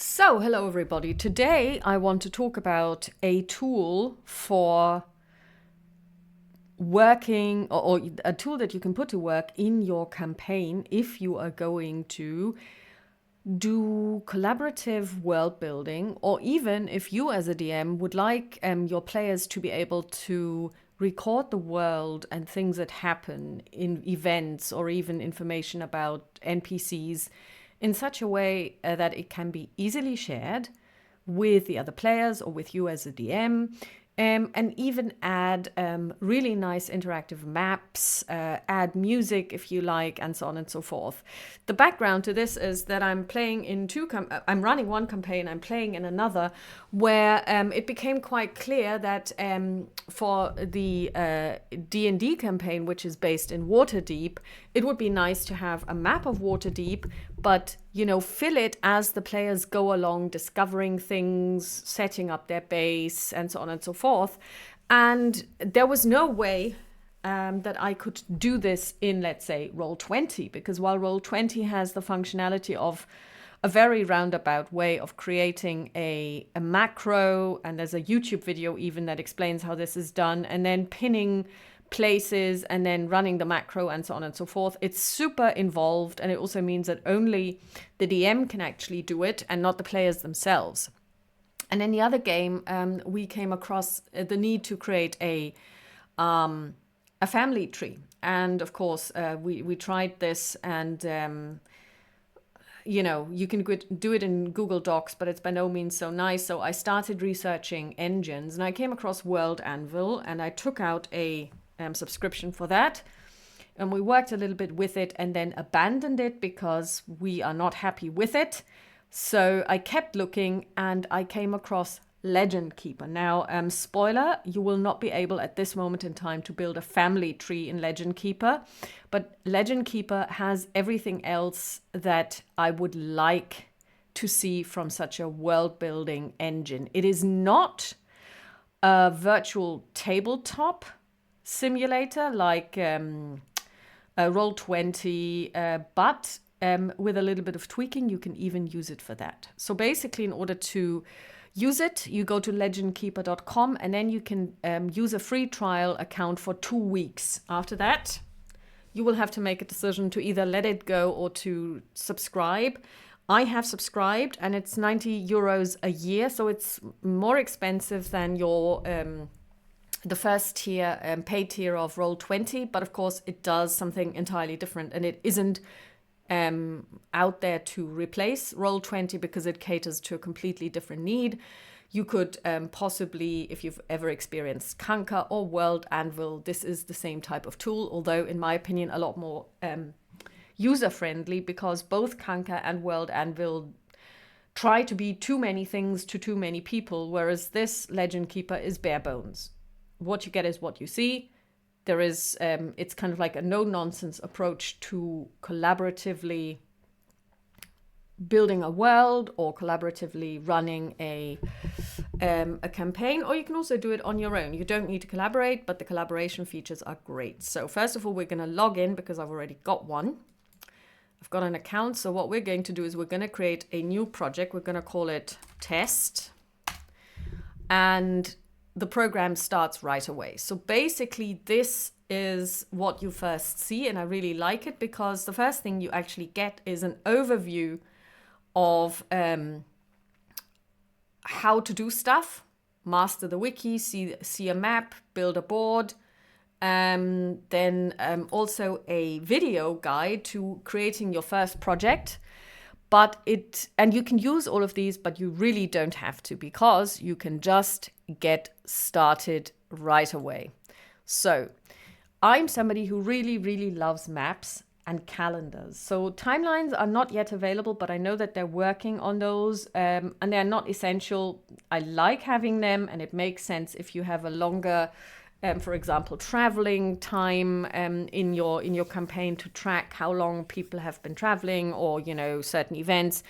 So, hello everybody. Today I want to talk about a tool for working or a tool that you can put to work in your campaign if you are going to do collaborative world building, or even if you as a DM would like your players to be able to record the world and things that happen in events or even information about NPCs in such a way that it can be easily shared with the other players or with you as a DM, and even add really nice interactive maps, add music if you like, and so on and so forth. The background to this is that I'm playing in I'm running one campaign, I'm playing in another, where it became quite clear that for the D&D campaign, which is based in Waterdeep, it would be nice to have a map of Waterdeep, but fill it as the players go along, discovering things, setting up their base, and so on and so forth. And there was no way that I could do this in, let's say, Roll20, because while Roll20 has the functionality of a very roundabout way of creating a macro, and there's a YouTube video even that explains how this is done, and then pinning places and then running the macro and so on and so forth. It's super involved, and it also means that only the DM can actually do it and not the players themselves. And in the other game, we came across the need to create a family tree. And of course, we tried this, and you can do it in Google Docs, but it's by no means so nice. So I started researching engines, and I came across World Anvil, and I took out a subscription for that. And we worked a little bit with it and then abandoned it because we are not happy with it. So I kept looking, and I came across LegendKeeper. Now, spoiler, you will not be able at this moment in time to build a family tree in LegendKeeper, but LegendKeeper has everything else that I would like to see from such a world building engine. It is not a virtual tabletop simulator like Roll20, but with a little bit of tweaking, you can even use it for that. So basically, in order to use it, you go to legendkeeper.com, and then you can use a free trial account for 2 weeks. After that, you will have to make a decision to either let it go or to subscribe. I have subscribed, and it's 90 euros a year, so it's more expensive than your the first tier, paid tier of Roll20, but of course it does something entirely different, and it isn't out there to replace Roll20 because it caters to a completely different need. You could possibly, if you've ever experienced Kanka or World Anvil, this is the same type of tool, although in my opinion a lot more user-friendly, because both Kanka and World Anvil try to be too many things to too many people, whereas this LegendKeeper is bare bones. What you get is what you see. There is, it's kind of like a no-nonsense approach to collaboratively building a world or collaboratively running a campaign, or you can also do it on your own. You don't need to collaborate, but the collaboration features are great. So first of all, we're going to log in because I've already got one. I've got an account. So what we're going to do is we're going to create a new project. We're going to call it Test. And the program starts right away. So basically, this is what you first see, and I really like it because the first thing you actually get is an overview of how to do stuff, master the wiki, see a map, build a board, then also a video guide to creating your first project. And you can use all of these, but you really don't have to, because you can just get started right away. So I'm somebody who really, really loves maps and calendars. So timelines are not yet available, but I know that they're working on those, and they're not essential. I like having them, and it makes sense if you have a longer, for example, traveling time in your campaign to track how long people have been traveling, or certain events.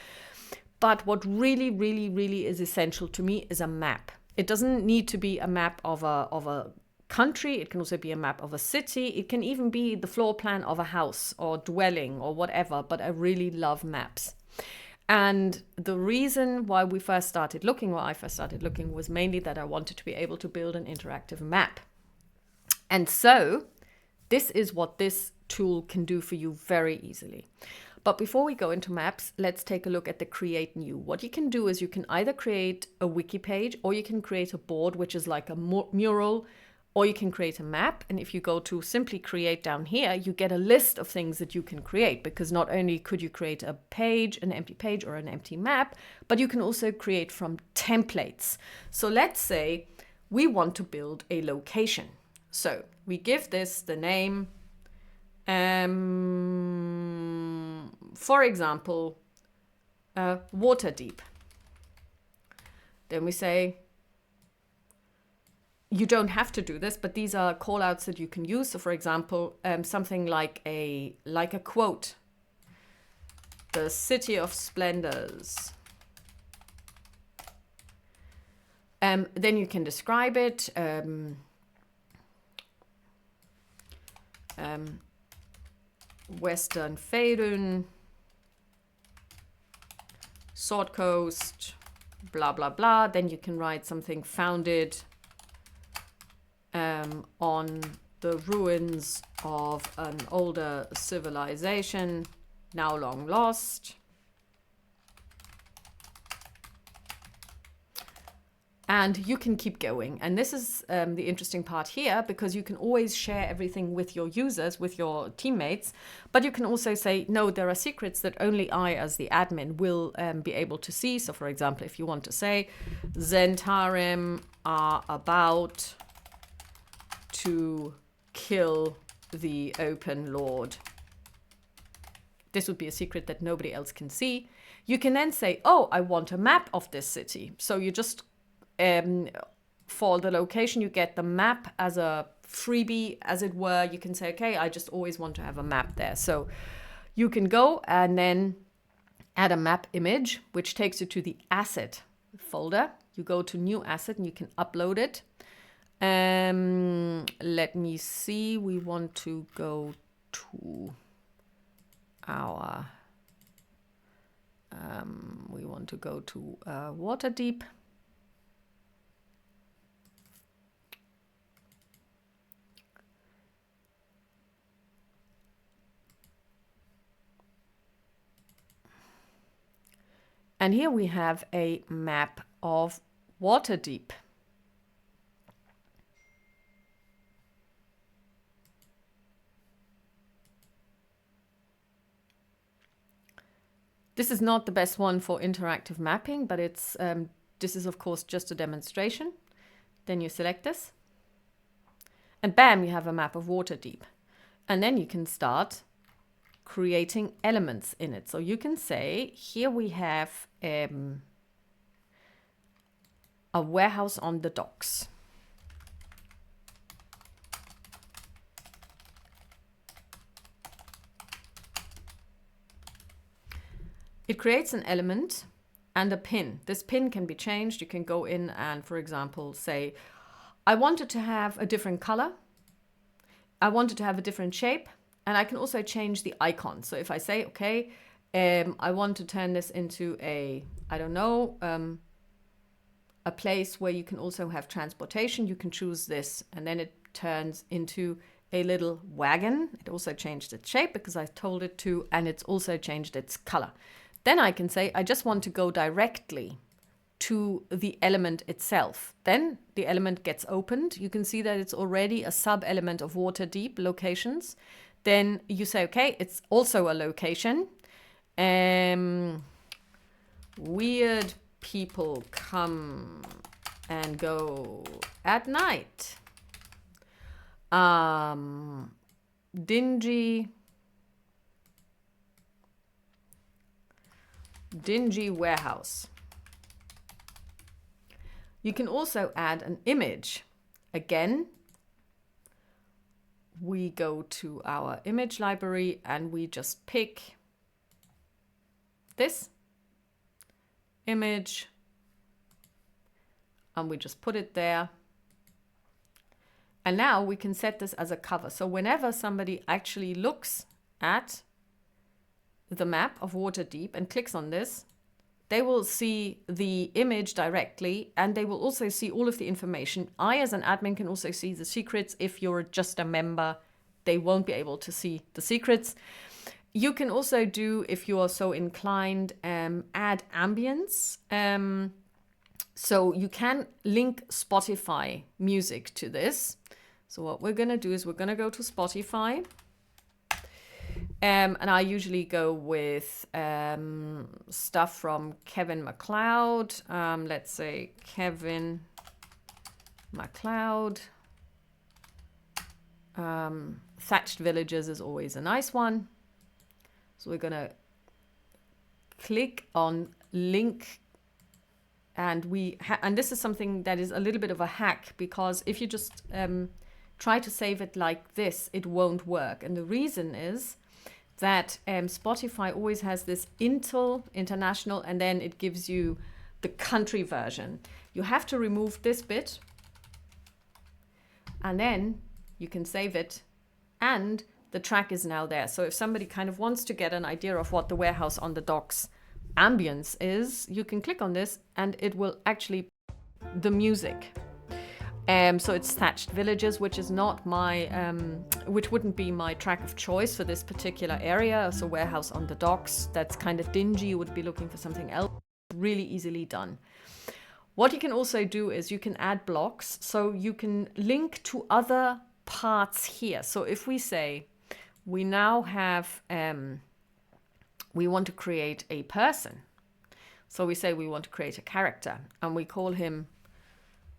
But what really, really, really is essential to me is a map. It doesn't need to be a map of a country. It can also be a map of a city. It can even be the floor plan of a house or dwelling or whatever. But I really love maps. And the reason why we first started looking, or I first started looking, was mainly that I wanted to be able to build an interactive map. And so this is what this tool can do for you very easily. But before we go into maps, let's take a look at the create new. What you can do is you can either create a wiki page, or you can create a board, which is like a mural, or you can create a map. And if you go to simply create down here, you get a list of things that you can create, because not only could you create a page, an empty page or an empty map, but you can also create from templates. So let's say we want to build a location. So we give this the name, for example, Waterdeep. Then we say, you don't have to do this, but these are call outs that you can use. So for example, something like a quote, the city of splendors. Then you can describe it. Western Faerun, Sword Coast, blah, blah, blah. Then you can write something founded on the ruins of an older civilization, now long lost. And you can keep going. And this is the interesting part here, because you can always share everything with your users, with your teammates. But you can also say, no, there are secrets that only I, as the admin, will be able to see. So for example, if you want to say, Zentarim are about to kill the Open Lord. This would be a secret that nobody else can see. You can then say, oh, I want a map of this city. So you just for the location, you get the map as a freebie, as it were. You can say, okay, I just always want to have a map there. So you can go and then add a map image, which takes you to the asset folder. You go to new asset and you can upload it. Let me see. We want to go to our, Waterdeep. And here we have a map of Waterdeep. This is not the best one for interactive mapping, but it's this is of course just a demonstration. Then you select this, and bam, you have a map of Waterdeep. And then you can start creating elements in it. So you can say, here we have a warehouse on the docks. It creates an element and a pin. This pin can be changed. You can go in and, for example, say, I wanted to have a different color. I wanted to have a different shape. And I can also change the icon. So if I say, okay, I want to turn this into a, I don't know, a place where you can also have transportation, you can choose this. And then it turns into a little wagon. It also changed its shape because I told it to, and it's also changed its color. Then I can say, I just want to go directly to the element itself. Then the element gets opened. You can see that it's already a sub-element of Waterdeep locations. Then you say, okay, it's also a location. Weird people come and go at night. Dingy warehouse. You can also add an image. Again, we go to our image library and we just pick this image and we just put it there. And now we can set this as a cover. So whenever somebody actually looks at the map of Waterdeep and clicks on this, they will see the image directly, and they will also see all of the information. I, as an admin, can also see the secrets. If you're just a member, they won't be able to see the secrets. You can also do, if you are so inclined, add ambience. So you can link Spotify music to this. So what we're going to do is we're going to go to Spotify. And I usually go with stuff from Kevin MacLeod. Let's say Kevin MacLeod. Thatched Villages is always a nice one. So we're going to click on link. And this is something that is a little bit of a hack, because if you just try to save it like this, it won't work. And the reason is that Spotify always has this international, and then it gives you the country version. You have to remove this bit, and then you can save it, and the track is now there. So if somebody kind of wants to get an idea of what the Warehouse on the Docks ambience is, you can click on this, and it will actually the music. So it's Thatched Villages, which is not my, which wouldn't be my track of choice for this particular area. So Warehouse on the Docks, that's kind of dingy. You would be looking for something else. Really easily done. What you can also do is you can add blocks. So you can link to other parts here. So if we say we now have, we want to create a person. So we say we want to create a character, and we call him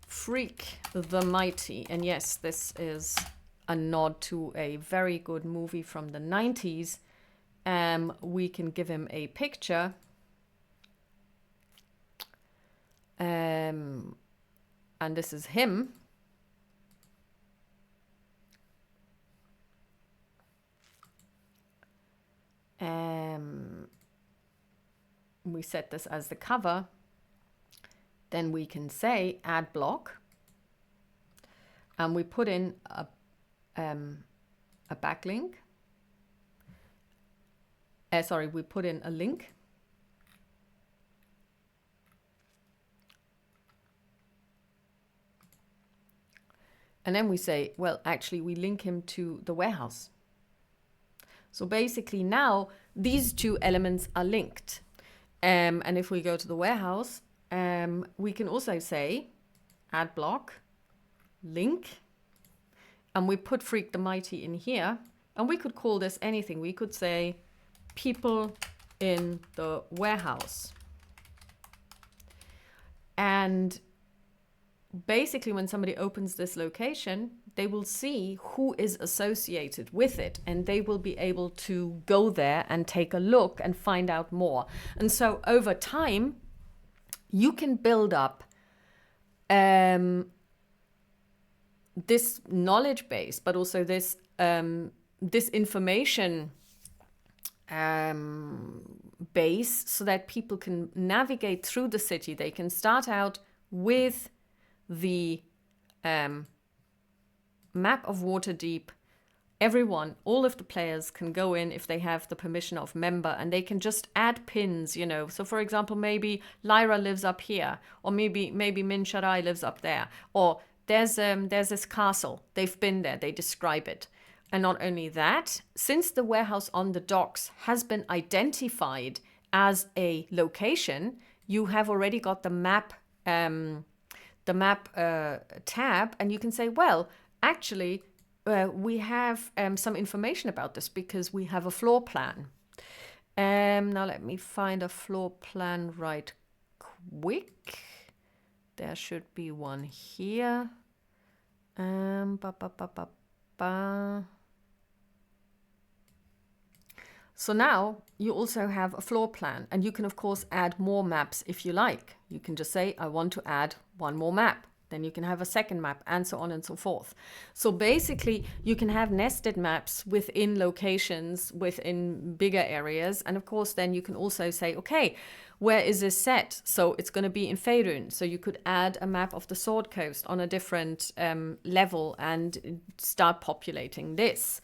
Freak the Mighty. And yes, this is a nod to a very good movie from the 90s. We can give him a picture. And this is him. We set this as the cover. Then we can say add block, and we put in a backlink. We put in a link. And then we say, well, actually, we link him to the warehouse. So basically now these two elements are linked. And if we go to the warehouse, we can also say add block, link, and we put Freak the Mighty in here. And we could call this anything. We could say people in the warehouse. And basically when somebody opens this location, they will see who is associated with it, and they will be able to go there and take a look and find out more. And so over time, you can build up this knowledge base, but also this this information base, so that people can navigate through the city. They can start out with the map of Waterdeep. Everyone, all of the players can go in if they have the permission of member, and they can just add pins, you know. So for example, maybe Lyra lives up here, or maybe Min Sharai lives up there, or there's this castle. They've been there, they describe it. And not only that, since the warehouse on the docks has been identified as a location, you have already got the map tab, and you can say, well, actually, we have some information about this because we have a floor plan. Now let me find a floor plan right quick. There should be one here. So now you also have a floor plan, and you can of course add more maps if you like. You can just say, I want to add one more map. Then you can have a second map, and so on and so forth. So basically you can have nested maps within locations, within bigger areas. And of course, then you can also say, okay, where is this set? So it's going to be in Faerun. So you could add a map of the Sword Coast on a different level and start populating this.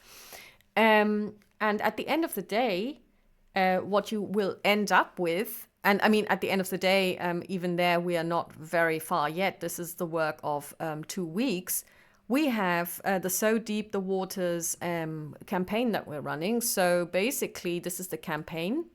And at the end of the day, what you will end up with and I mean, at the end of the day, even there, we are not very far yet. This is the work of 2 weeks. We have the So Deep the Waters campaign that we're running. So basically, this is the campaign.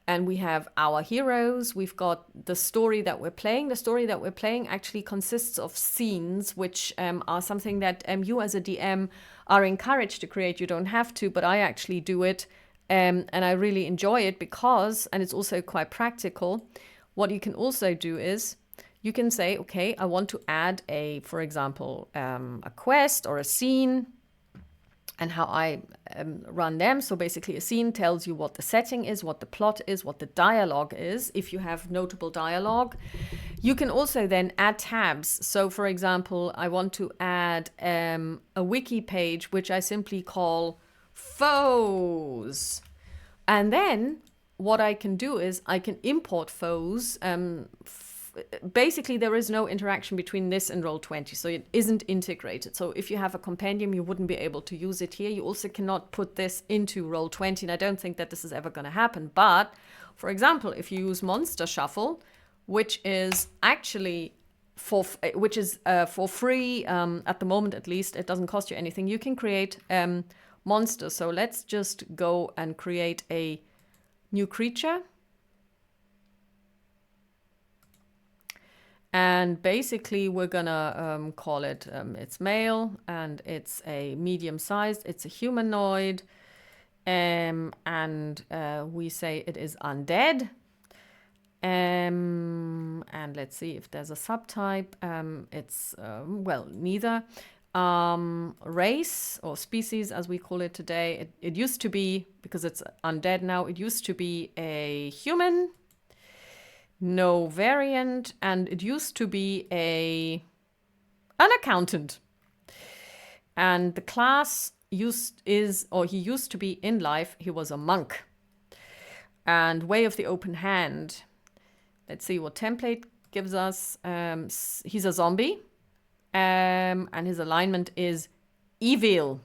And we have our heroes. We've got the story that we're playing. The story that we're playing actually consists of scenes, which are something that you as a DM are encouraged to create. You don't have to, but I actually do it. And I really enjoy it because, and it's also quite practical, what you can also do is you can say, okay, I want to add for example, a quest or a scene, and how I run them. So basically a scene tells you what the setting is, what the plot is, what the dialogue is, if you have notable dialogue. You can also then add tabs. So for example, I want to add a wiki page, which I simply call foes. And then what I can do is I can import foes. Basically, there is no interaction between this and Roll20, so it isn't integrated. So if you have a compendium, you wouldn't be able to use it here. You also cannot put this into Roll20, and I don't think that this is ever going to happen. But, for example, if you use Monster Shuffle, which is actually for free, at the moment at least, it doesn't cost you anything. You can create monsters. So let's just go and create a new creature. And basically, we're gonna call it, it's male, and it's a medium-sized, it's a humanoid, and we say it is undead. And let's see if there's a subtype. It's, well, neither. Race, or species, as we call it today. It used to be, because it's undead now, it used to be a human. No variant, and it used to be an accountant. And the class he used to be in life, he was a monk. And way of the open hand. Let's see what template gives us. He's a zombie, and his alignment is evil.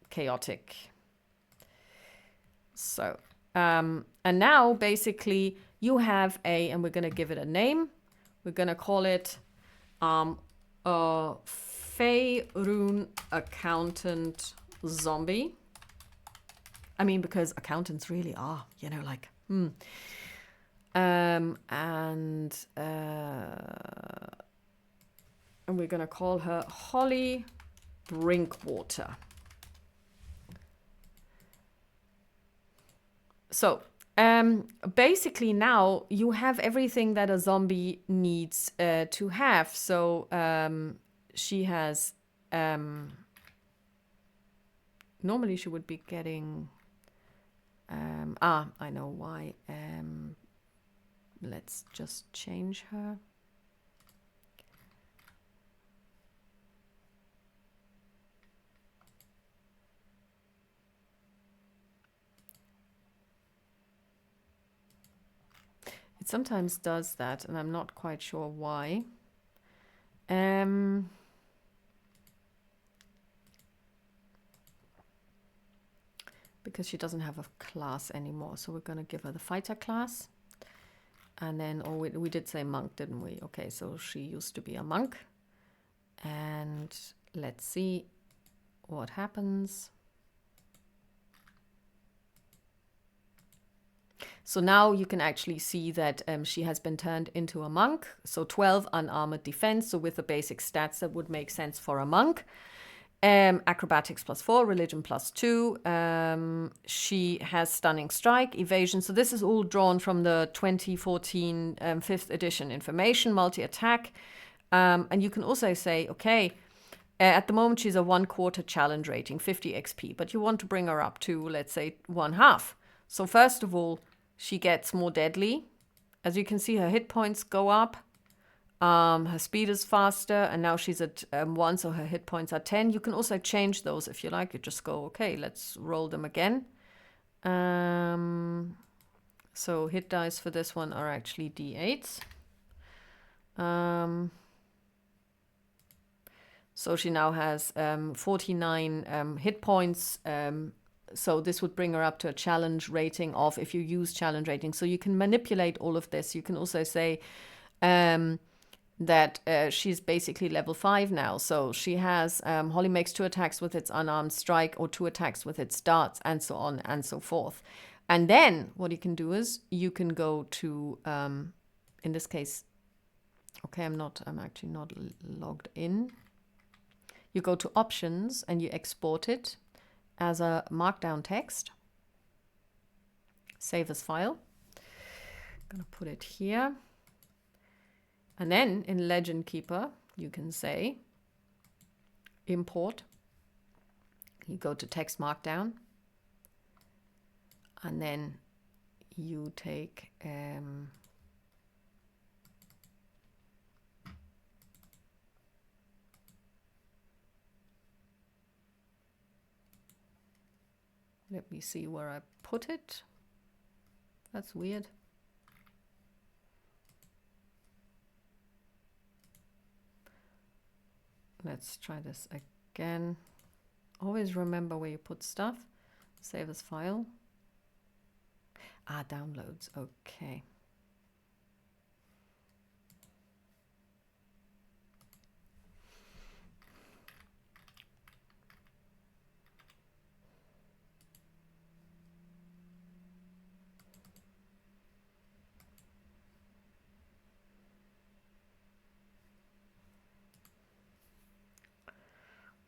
Chaotic. So, and now basically you have and we're going to give it a name. We're going to call it a Faerun accountant zombie. I mean, because accountants really are, you know, like, and we're going to call her Holly Brinkwater. So basically now you have everything that a zombie needs to have. So she has, normally she would be getting, I know why. Let's just change her. It sometimes does that, and I'm not quite sure why. Because she doesn't have a class anymore, so we're going to give her the fighter class. And then, we did say monk, didn't we? Okay, so she used to be a monk. And let's see what happens. So now you can actually see that she has been turned into a monk. So 12 unarmored defense. So with the basic stats that would make sense for a monk. Acrobatics +4, religion +2. She has stunning strike, evasion. So this is all drawn from the 2014 5th edition information, multi-attack. And you can also say, okay, at the moment she's a 1/4 challenge rating, 50 XP. But you want to bring her up to, let's say, 1/2. So first of all, she gets more deadly. As you can see, her hit points go up. Her speed is faster, and now she's at 1, so her hit points are 10. You can also change those if you like. You just go, okay, let's roll them again. So hit dice for this one are actually D8s. So she now has 49 hit points, So this would bring her up to a challenge rating of, if you use challenge rating. So you can manipulate all of this. You can also say that she's basically level 5 now. So she has, Holly makes 2 attacks with its unarmed strike or 2 attacks with its darts, and so on and so forth. And then what you can do is you can go to, in this case, okay, I'm actually not logged in. You go to options and you export it as a markdown text. Save as file. I'm gonna put it here. And then in LegendKeeper, you can say import. You go to text markdown. And then you take let me see where I put it. That's weird. Let's try this again. Always remember where you put stuff. Save as file. Downloads. Okay.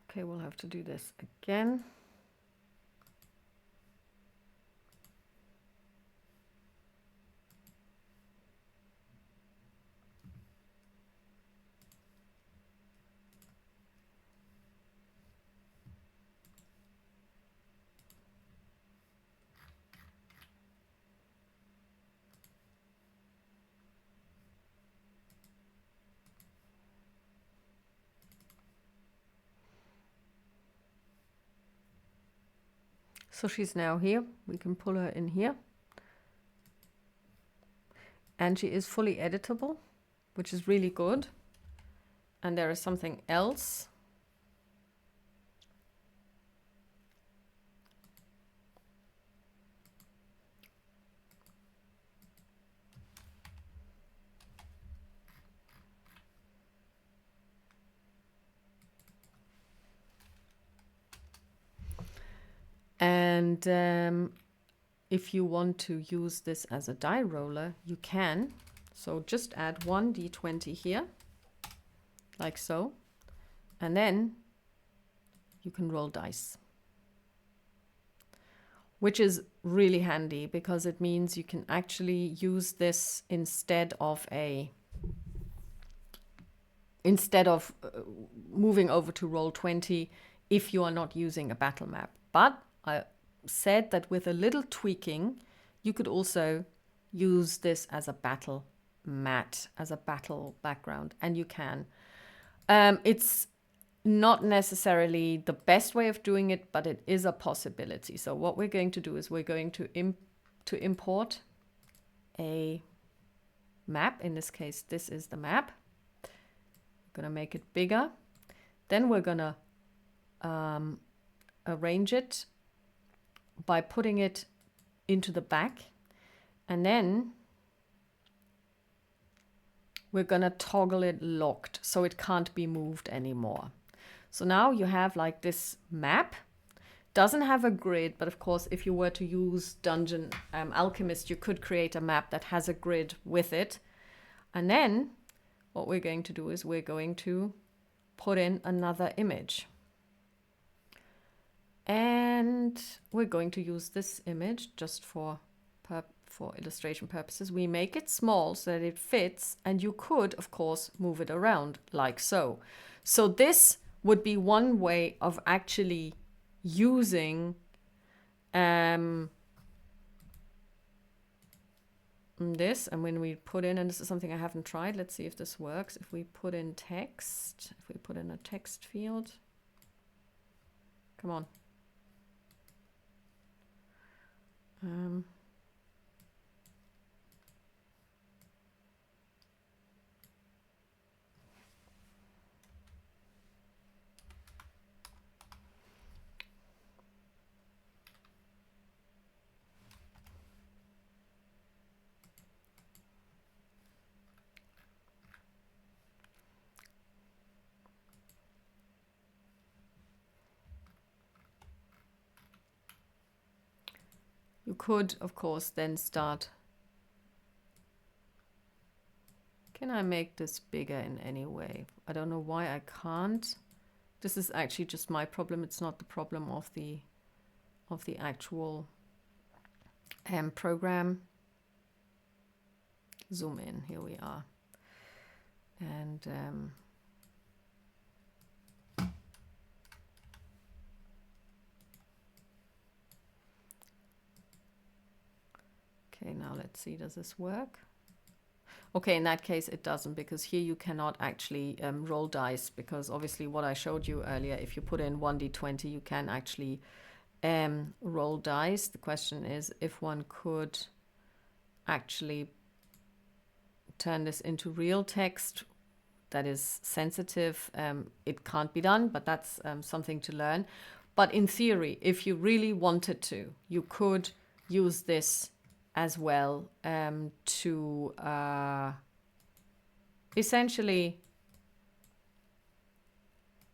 Okay, we'll have to do this again. So she's now here. We can pull her in here. And she is fully editable, which is really good. And there is something else. And if you want to use this as a die roller, you can. So just add 1 d20 here, like so. And then you can roll dice, which is really handy because it means you can actually use this instead of moving over to Roll20 if you are not using a battle map. But I said that with a little tweaking, you could also use this as a battle mat, as a battle background, and you can. It's not necessarily the best way of doing it, but it is a possibility. So what we're going to do is we're going to import a map. In this case, this is the map. We're going to make it bigger. Then we're going to arrange it by putting it into the back, and then we're going to toggle it locked so it can't be moved anymore. So now you have like this map. Doesn't have a grid, but of course if you were to use Dungeon Alchemist, you could create a map that has a grid with it. And then what we're going to do is we're going to put in another image. And we're going to use this image just for illustration purposes. We make it small so that it fits, and you could, of course, move it around like so. So this would be one way of actually using this. And when we put in, and this is something I haven't tried, let's see if this works. If we put in text, if we put in a text field, come on. You could, of course, then start. Can I make this bigger in any way? I don't know why I can't. This is actually just my problem. It's not the problem of the actual program. Zoom in. Here we are. And okay, now let's see, does this work? Okay, in that case it doesn't, because here you cannot actually roll dice, because obviously what I showed you earlier, if you put in 1d20, you can actually roll dice. The question is if one could actually turn this into real text that is sensitive. It can't be done, but that's something to learn. But in theory, if you really wanted to, you could use this as well to essentially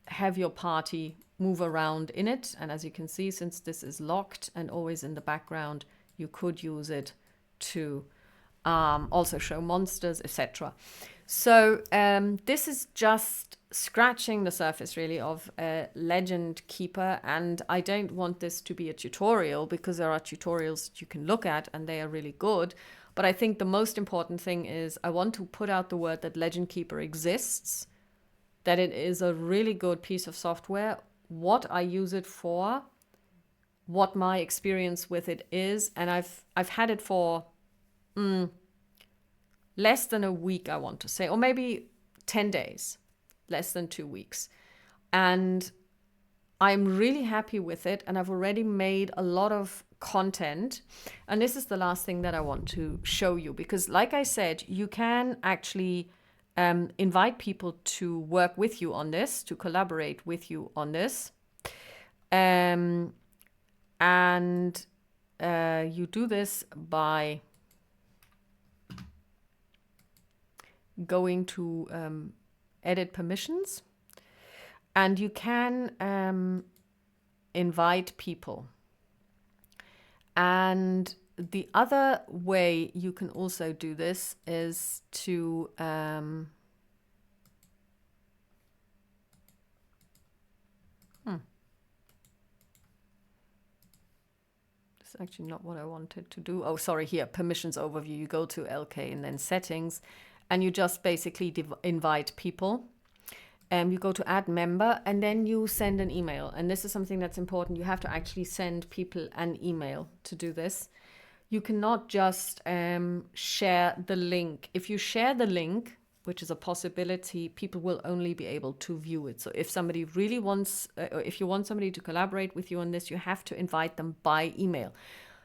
have your party move around in it. And as you can see, since this is locked and always in the background, you could use it to also show monsters, etc. So this is just scratching the surface really of LegendKeeper, and I don't want this to be a tutorial, because there are tutorials that you can look at and they are really good. But I think the most important thing is I want to put out the word that LegendKeeper exists, that it is a really good piece of software, what I use it for, what my experience with it is, and I've had it for less than a week, I want to say, or maybe 10 days, less than 2 weeks. And I'm really happy with it, and I've already made a lot of content. And this is the last thing that I want to show you, because like I said, you can actually invite people to work with you on this, to collaborate with you on this. And you do this by going to edit permissions, and you can invite people. And the other way you can also do this is to It's actually not what I wanted to do. Oh, sorry, here, permissions overview. You go to LK and then settings, and you just basically invite people. You go to add member, and then you send an email. And this is something that's important. You have to actually send people an email to do this. You cannot just share the link. If you share the link, which is a possibility, people will only be able to view it. So if somebody really wants, if you want somebody to collaborate with you on this, you have to invite them by email.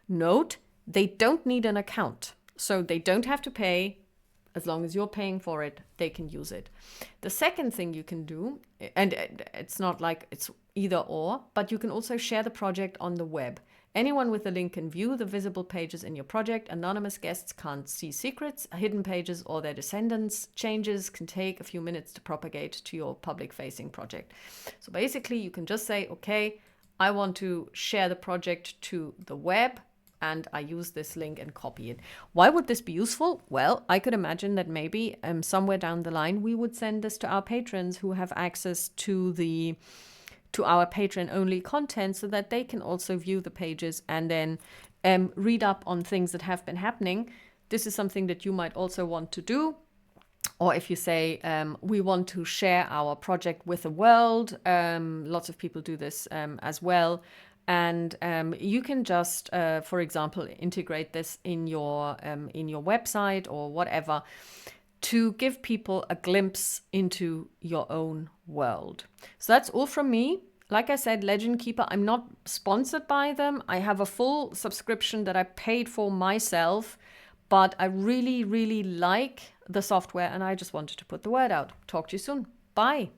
Note, they don't need an account. So they don't have to pay. As long as you're paying for it, they can use it. The second thing you can do, and it's not like it's either or, but you can also share the project on the web. Anyone with a link can view the visible pages in your project. Anonymous guests can't see secrets, hidden pages, or their descendants. Changes can take a few minutes to propagate to your public-facing project. So basically, you can just say, okay, I want to share the project to the web, and I use this link and copy it. Why would this be useful? Well, I could imagine that maybe somewhere down the line, we would send this to our patrons who have access to our Patron-only content, so that they can also view the pages and then read up on things that have been happening. This is something that you might also want to do. Or if you say, we want to share our project with the world, lots of people do this as well. And you can just, for example, integrate this in your website or whatever, to give people a glimpse into your own world. So that's all from me. Like I said, LegendKeeper, I'm not sponsored by them. I have a full subscription that I paid for myself, but I really, really like the software, and I just wanted to put the word out. Talk to you soon. Bye.